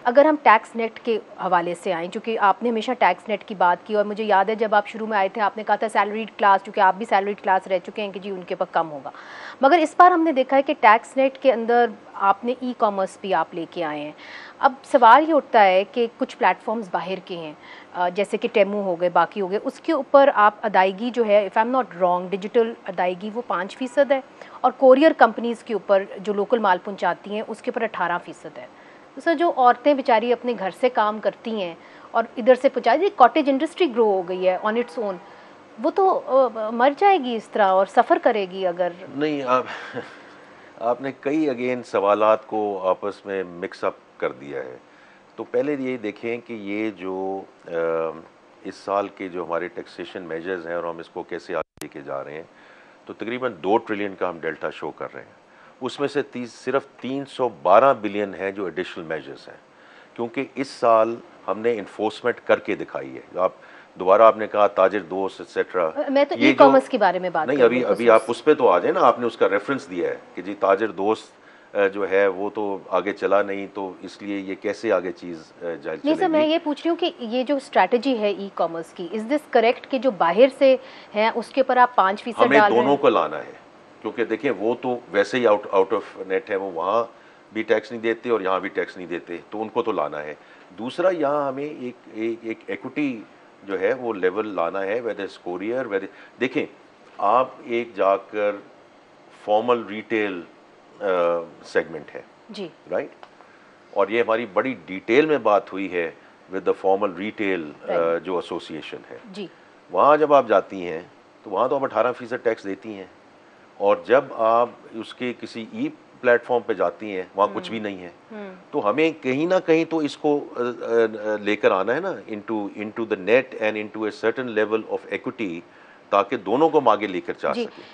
अगर हम tax net के हवाले से आएँ, चूँकि आपने हमेशा टैक्स नेट की बात की और मुझे याद है जब आप शुरू में आए थे आपने कहा था सैलरीड क्लास, चूँकि आप भी सैलरीड क्लास रह चुके हैं कि जी उनके पास कम होगा, मगर इस बार हमने देखा है कि टैक्स नेट के अंदर आपने ई कॉमर्स भी आप लेके आए हैं। अब सवाल ये उठता है कि कुछ प्लेटफॉर्म्स बाहर के हैं, जैसे कि टेमू हो गए, बाकी हो गए, उसके ऊपर आप अदायगी जो है, if I am not wrong, digital अदायगी वो 5% है और कोरियर कंपनीज़ के ऊपर जो लोकल माल पहुंचाती हैं उसके ऊपर 18% है। तो सर जो औरतें बेचारी अपने घर से काम करती हैं और इधर से पहुँचाई, कॉटेज इंडस्ट्री ग्रो हो गई है ऑन इट्स ओन, वो तो मर जाएगी इस तरह और सफ़र करेगी अगर नहीं। आप आपने कई अगेन सवालात को आपस में मिक्सअप कर दिया है। तो पहले ये देखें कि ये जो इस साल के जो हमारे टैक्सेशन मेजर्स हैं और हम इसको कैसे आगे लेके जा रहे हैं, तो तकरीबन 2 ट्रिलियन का हम डेल्टा शो कर रहे हैं। उसमें से सिर्फ 312 बिलियन है जो एडिशनल मेजर्स हैं, क्योंकि इस साल हमने इन्फोर्समेंट करके दिखाई है। आप दोबारा आपने कहा ताजिर दोस्त एक्सेट्रा, मैं तो ई कॉमर्स के बारे में बात नहीं, कर अभी अभी आप उस पर तो आ जाए ना। आपने उसका रेफरेंस दिया है कि जी ताजिर दोस्त जो है वो तो आगे चला नहीं, तो इसलिए ये कैसे आगे चीज़ नहीं सर, मैं ये पूछ रही हूँ कि ये जो स्ट्रैटेजी है ई कॉमर्स की, इज दिस करेक्ट कि जो बाहर से हैं उसके ऊपर आप 5% हमें डाल रहे दोनों हैं? को लाना है, क्योंकि देखिए वो तो वैसे ही आउट ऑफ नेट है, वो वहाँ भी टैक्स नहीं देते और यहाँ भी टैक्स नहीं देते, तो उनको तो लाना है। दूसरा, यहाँ हमें एक इक्विटी जो है वो लेवल लाना है, वेदर कोरियर वेदर। देखें, आप एक जाकर फॉर्मल रिटेल सेगमेंट है जी राइट, और ये हमारी बड़ी डिटेल में बात हुई है विद द फॉर्मल रिटेल जो एसोसिएशन है जी। वहाँ जब आप जाती हैं तो वहाँ तो आप 18% टैक्स देती हैं, और जब आप उसके किसी ई प्लेटफॉर्म पे जाती हैं वहाँ कुछ भी नहीं है। तो हमें कहीं ना कहीं तो इसको लेकर आना है ना into the net and into a certain level of equity, ताकि दोनों को हम आगे लेकर जा सकें।